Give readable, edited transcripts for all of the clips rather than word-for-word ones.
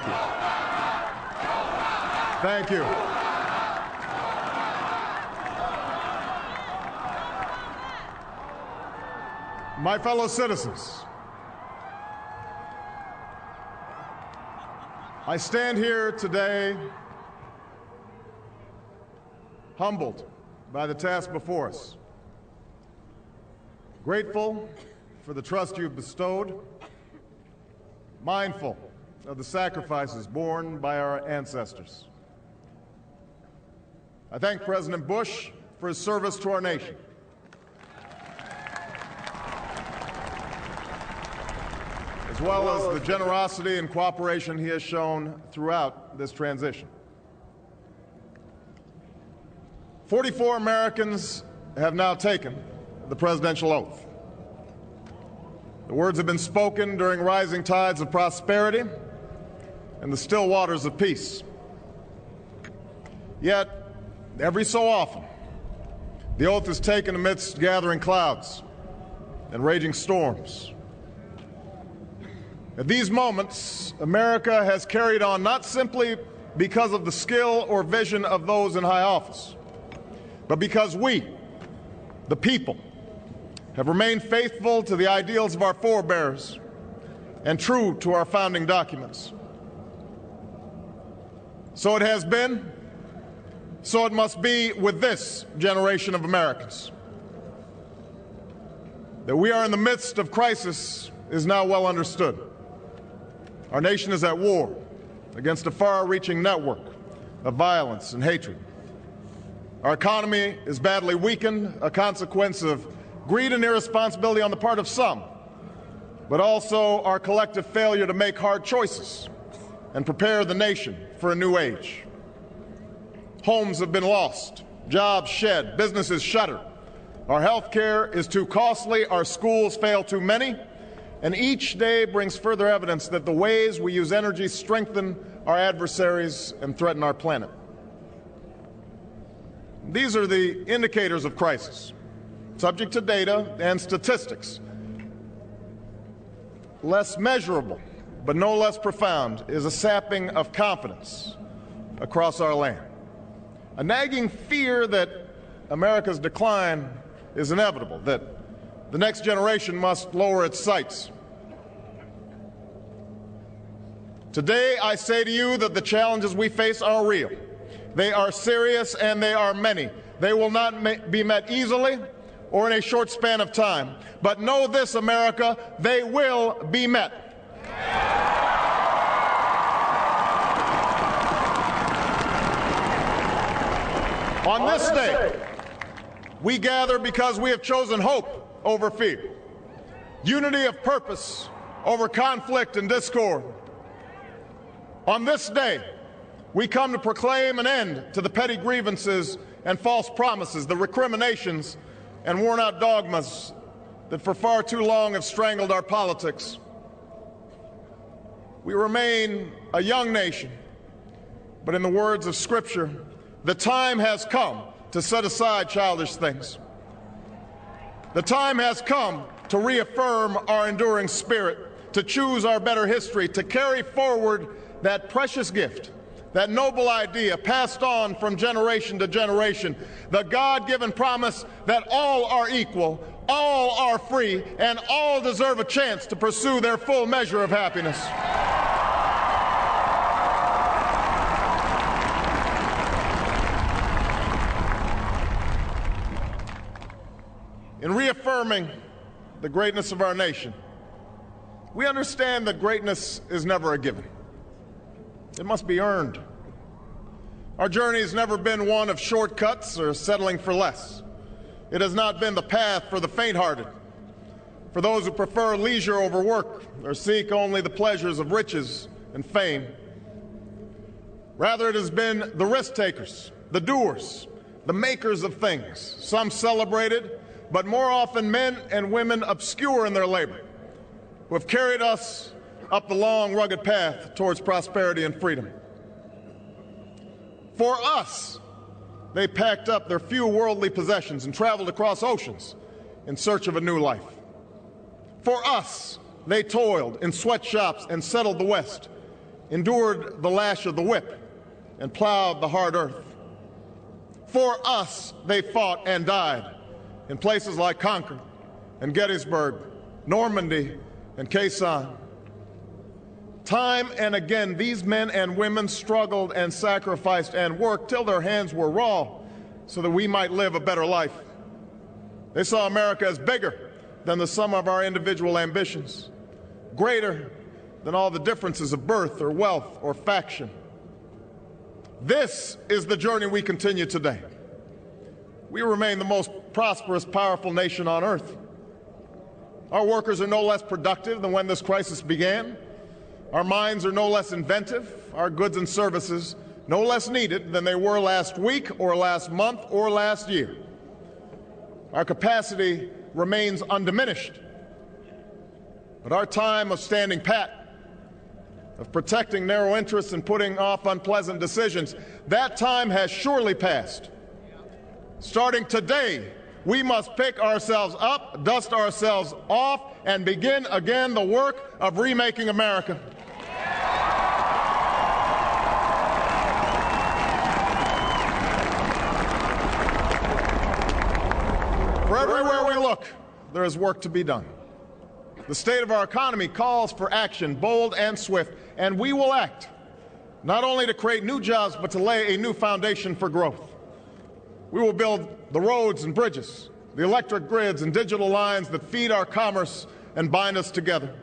Thank you. Thank you. My fellow citizens, I stand here today humbled by the task before us, grateful for the trust you've bestowed, mindful of the sacrifices borne by our ancestors. I thank President Bush for his service to our nation. As well as the generosity and cooperation he has shown throughout this transition. 44 Americans have now taken the presidential oath. The words have been spoken during rising tides of prosperity and the still waters of peace. Yet, every so often, the oath is taken amidst gathering clouds and raging storms. At these moments, America has carried on not simply because of the skill or vision of those in high office, but because we, the people, have remained faithful to the ideals of our forebears and true to our founding documents. So it has been, so it must be with this generation of Americans. That we are in the midst of crisis is now well understood. Our nation is at war against a far-reaching network of violence and hatred. Our economy is badly weakened, a consequence of greed and irresponsibility on the part of some, but also our collective failure to make hard choices and prepare the nation for a new age. Homes have been lost, jobs shed, businesses shuttered. Our health care is too costly, our schools fail too many, and each day brings further evidence that the ways we use energy strengthen our adversaries and threaten our planet. These are the indicators of crisis, subject to data and statistics. Less measurable, but no less profound, is a sapping of confidence across our land. A nagging fear that America's decline is inevitable, that the next generation must lower its sights. Today, I say to you that the challenges we face are real. They are serious and they are many. They will not be met easily or in a short span of time. But know this, America, they will be met. On this day, we gather because we have chosen hope over fear, unity of purpose over conflict and discord. On this day, we come to proclaim an end to the petty grievances and false promises, the recriminations and worn-out dogmas that for far too long have strangled our politics. We remain a young nation, but in the words of Scripture, the time has come to set aside childish things. The time has come to reaffirm our enduring spirit, to choose our better history, to carry forward that precious gift, that noble idea passed on from generation to generation, the God-given promise that all are equal, all are free, and all deserve a chance to pursue their full measure of happiness. In reaffirming the greatness of our nation, we understand that greatness is never a given. It must be earned. Our journey has never been one of shortcuts or settling for less. It has not been the path for the faint-hearted, for those who prefer leisure over work or seek only the pleasures of riches and fame. Rather, it has been the risk-takers, the doers, the makers of things, some celebrated, but more often men and women obscure in their labor, who have carried us up the long, rugged path towards prosperity and freedom. For us, they packed up their few worldly possessions and traveled across oceans in search of a new life. For us, they toiled in sweatshops and settled the West endured the lash of the whip, and plowed the hard earth. For us, they fought and died in places like Concord and Gettysburg, Normandy and Quai San. Time and again, these men and women struggled and sacrificed and worked till their hands were raw so that we might live a better life. They saw America as bigger than the sum of our individual ambitions, greater than all the differences of birth or wealth or faction. This is the journey we continue today. We remain the most prosperous, powerful nation on earth. Our workers are no less productive than when this crisis began. Our minds are no less inventive, our goods and services no less needed than they were last week or last month or last year. Our capacity remains undiminished. But our time of standing pat, of protecting narrow interests and putting off unpleasant decisions, that time has surely passed. Starting today, we must pick ourselves up, dust ourselves off, and begin again the work of remaking America. For everywhere we look, there is work to be done. The state of our economy calls for action, bold and swift, and we will act, not only to create new jobs, but to lay a new foundation for growth. We will build the roads and bridges, the electric grids and digital lines that feed our commerce and bind us together.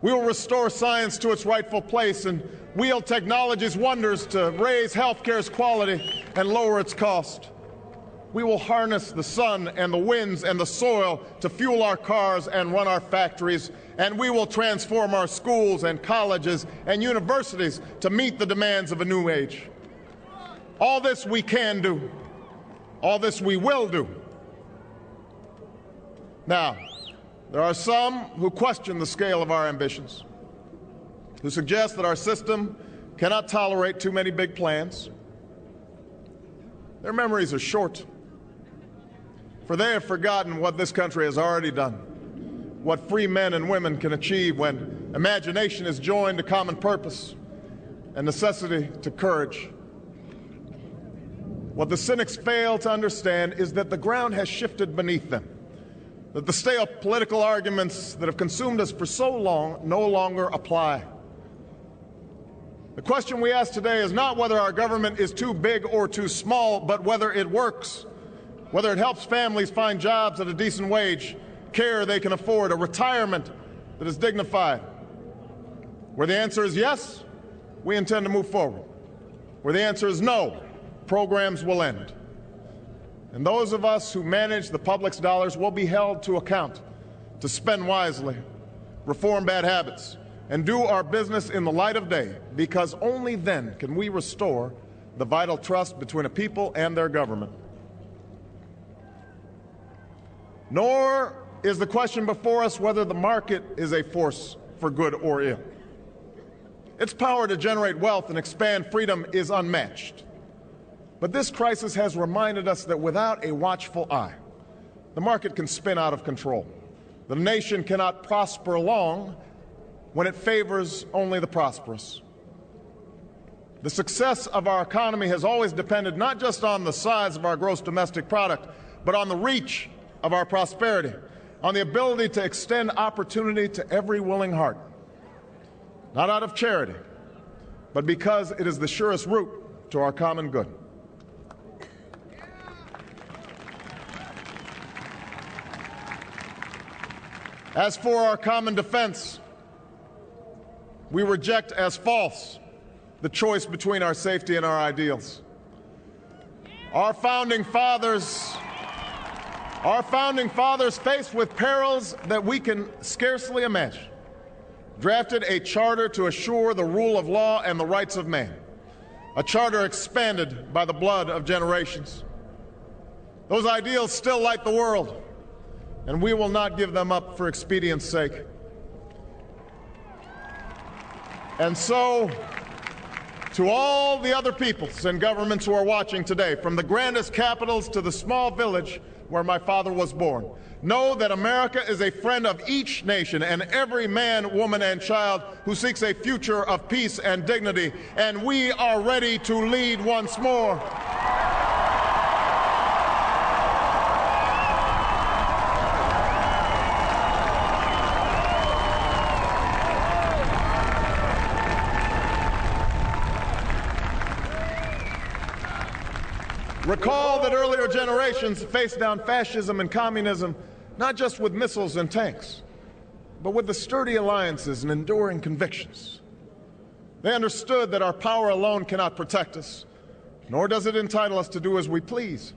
We will restore science to its rightful place and wield technology's wonders to raise healthcare's quality and lower its cost. We will harness the sun and the winds and the soil to fuel our cars and run our factories, and we will transform our schools and colleges and universities to meet the demands of a new age. All this we can do. All this we will do. Now, there are some who question the scale of our ambitions, who suggest that our system cannot tolerate too many big plans. Their memories are short, for they have forgotten what this country has already done, what free men and women can achieve when imagination is joined to common purpose and necessity to courage. What the cynics fail to understand is that the ground has shifted beneath them, that the stale political arguments that have consumed us for so long no longer apply. The question we ask today is not whether our government is too big or too small, but whether it works, whether it helps families find jobs at a decent wage, care they can afford, a retirement that is dignified. Where the answer is yes, we intend to move forward. Where the answer is no, programs will end. And those of us who manage the public's dollars will be held to account to spend wisely, reform bad habits, and do our business in the light of day, because only then can we restore the vital trust between a people and their government. Nor is the question before us whether the market is a force for good or ill. Its power to generate wealth and expand freedom is unmatched. But this crisis has reminded us that without a watchful eye, the market can spin out of control. The nation cannot prosper long when it favors only the prosperous. The success of our economy has always depended not just on the size of our gross domestic product, but on the reach of our prosperity, on the ability to extend opportunity to every willing heart, not out of charity, but because it is the surest route to our common good. As for our common defense, we reject as false the choice between our safety and our ideals. Our founding fathers, faced with perils that we can scarcely imagine, drafted a charter to assure the rule of law and the rights of man, a charter expanded by the blood of generations. Those ideals still light the world, and we will not give them up for expedience sake. And so, To all the other peoples and governments who are watching today, from the grandest capitals to the small village where my father was born, know that America is a friend of each nation and every man, woman, and child who seeks a future of peace and dignity, and we are ready to lead once more. Recall that earlier generations faced down fascism and communism not just with missiles and tanks, but with the sturdy alliances and enduring convictions. They understood that our power alone cannot protect us, nor does it entitle us to do as we please.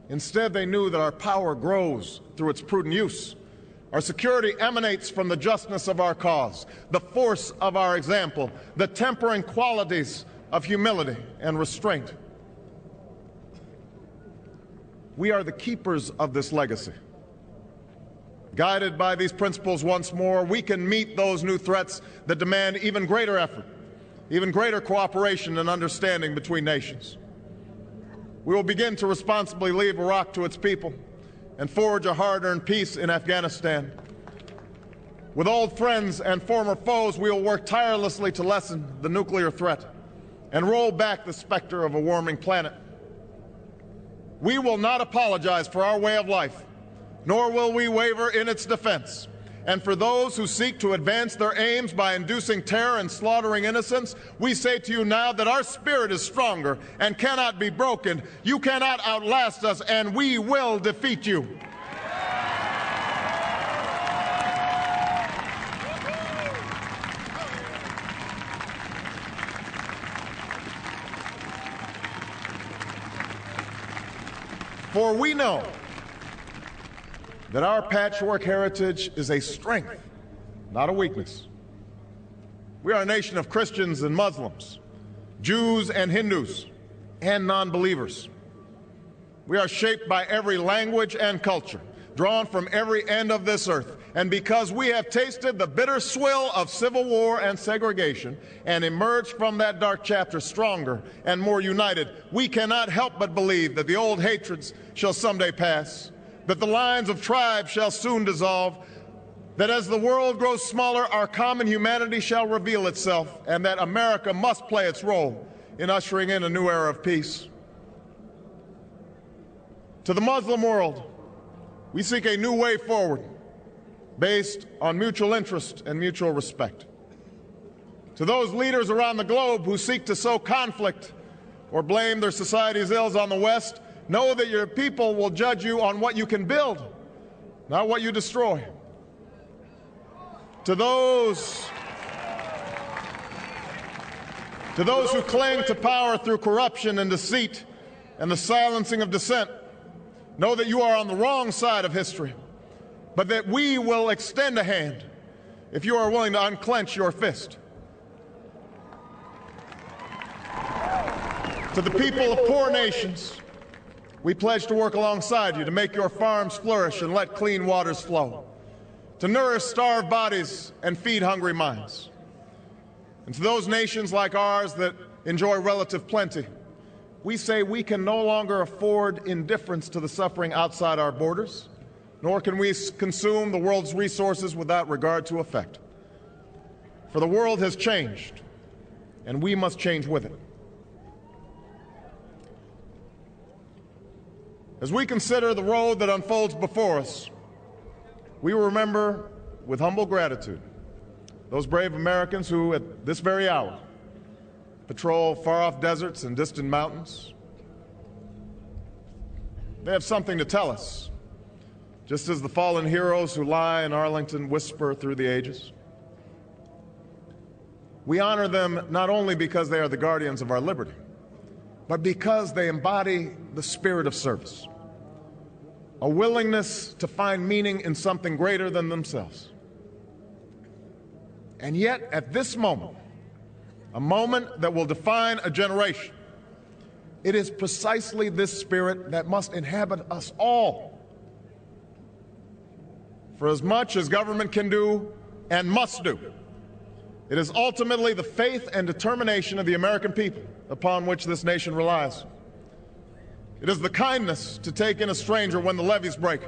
Instead, they knew that our power grows through its prudent use. Our security emanates from the justness of our cause, the force of our example, the tempering qualities of humility and restraint. We are the keepers of this legacy. Guided by these principles once more, we can meet those new threats that demand even greater effort, even greater cooperation and understanding between nations. We will begin to responsibly leave Iraq to its people and forge a hard-earned peace in Afghanistan. With old friends and former foes, we will work tirelessly to lessen the nuclear threat and roll back the specter of a warming planet. We will not apologize for our way of life, nor will we waver in its defense. And for those who seek to advance their aims by inducing terror and slaughtering innocents, we say to you now that our spirit is stronger and cannot be broken. You cannot outlast us, and we will defeat you. For we know that our patchwork heritage is a strength, not a weakness. We are a nation of Christians and Muslims, Jews and Hindus, and non-believers. We are shaped by every language and culture, drawn from every end of this earth. And because we have tasted the bitter swill of civil war and segregation and emerged from that dark chapter stronger and more united, we cannot help but believe that the old hatreds shall someday pass, that the lines of tribes shall soon dissolve, that as the world grows smaller, our common humanity shall reveal itself, and that America must play its role in ushering in a new era of peace. To the Muslim world, we seek a new way forward based on mutual interest and mutual respect. To those leaders around the globe who seek to sow conflict or blame their society's ills on the West, know that your people will judge you on what you can build, not what you destroy. To those who cling to power through corruption and deceit and the silencing of dissent, know that you are on the wrong side of history, but that we will extend a hand if you are willing to unclench your fist. To the people of poor nations, we pledge to work alongside you to make your farms flourish and let clean waters flow, to nourish starved bodies and feed hungry minds. And to those nations like ours that enjoy relative plenty, we say we can no longer afford indifference to the suffering outside our borders, nor can we consume the world's resources without regard to effect. For the world has changed, and we must change with it. As we consider the road that unfolds before us, we will remember with humble gratitude those brave Americans who, at this very hour, patrol far-off deserts and distant mountains. They have something to tell us, just as the fallen heroes who lie in Arlington whisper through the ages. We honor them not only because they are the guardians of our liberty, but because they embody the spirit of service, a willingness to find meaning in something greater than themselves. And yet, at this moment, a moment that will define a generation, it is precisely this spirit that must inhabit us all. For as much as government can do and must do, It is ultimately the faith and determination of the American people upon which this nation relies. It is the kindness to take in a stranger when the levees break,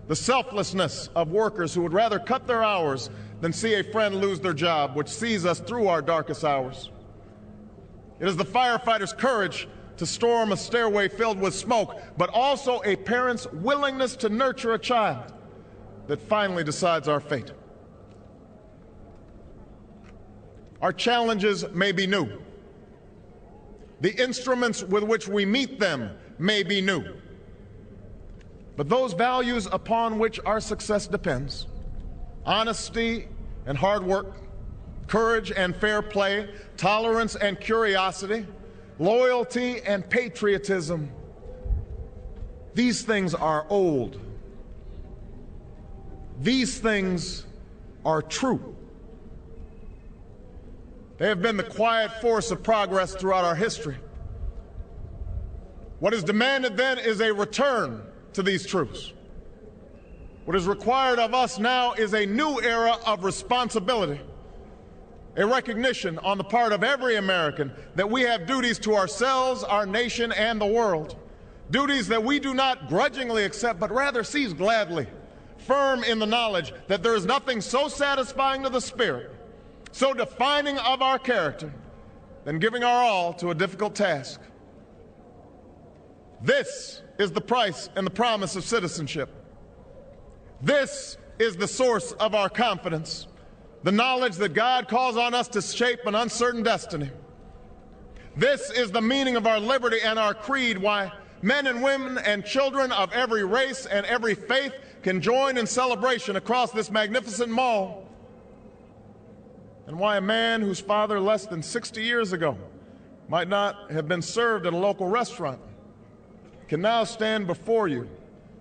the selflessness of workers who would rather cut their hours than see a friend lose their job, which sees us through our darkest hours. It is the firefighter's courage to storm a stairway filled with smoke, but also a parent's willingness to nurture a child that finally decides our fate. Our challenges may be new. The instruments with which we meet them may be new. But those values upon which our success depends, honesty and hard work, courage and fair play, tolerance and curiosity, loyalty and patriotism, these things are old. These things are true. They have been the quiet force of progress throughout our history. What is demanded then is a return to these truths. What is required of us now is a new era of responsibility, a recognition on the part of every American that we have duties to ourselves, our nation, and the world, duties that we do not grudgingly accept, but rather seize gladly, firm in the knowledge that there is nothing so satisfying to the spirit, so defining of our character, than giving our all to a difficult task. This is the price and the promise of citizenship. This is the source of our confidence, the knowledge that God calls on us to shape an uncertain destiny. This is the meaning of our liberty and our creed, why men and women and children of every race and every faith can join in celebration across this magnificent mall, and why a man whose father less than 60 years ago might not have been served at a local restaurant can now stand before you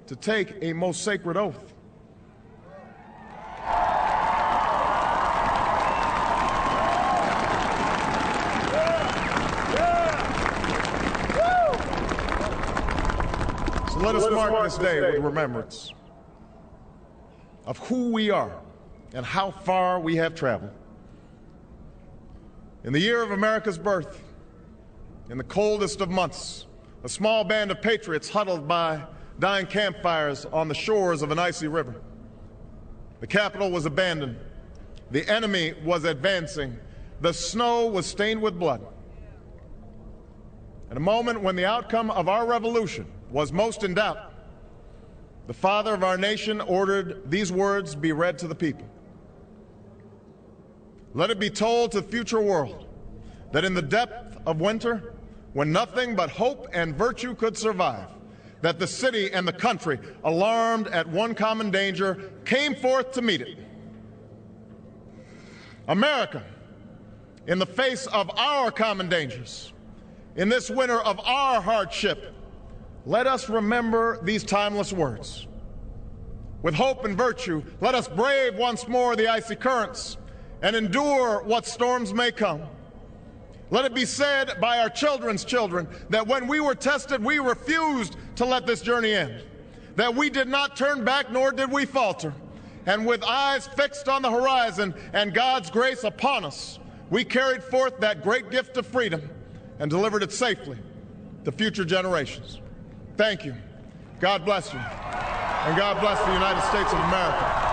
to take a most sacred oath. So let us mark this day with remembrance of who we are and how far we have traveled. In the year of America's birth, in the coldest of months, a small band of patriots huddled by dying campfires on the shores of an icy river. The capital was abandoned. The enemy was advancing. The snow was stained with blood. At a moment when the outcome of our revolution was most in doubt, the father of our nation ordered these words be read to the people. Let it be told to the future world that in the depth of winter, when nothing but hope and virtue could survive, that the city and the country, alarmed at one common danger, came forth to meet it. America, in the face of our common dangers, in this winter of our hardship, let us remember these timeless words. With hope and virtue, let us brave once more the icy currents and endure what storms may come. Let it be said by our children's children that when we were tested, we refused to let this journey end, that we did not turn back nor did we falter. And with eyes fixed on the horizon and God's grace upon us, we carried forth that great gift of freedom and delivered it safely to future generations. Thank you. God bless you. And God bless the United States of America.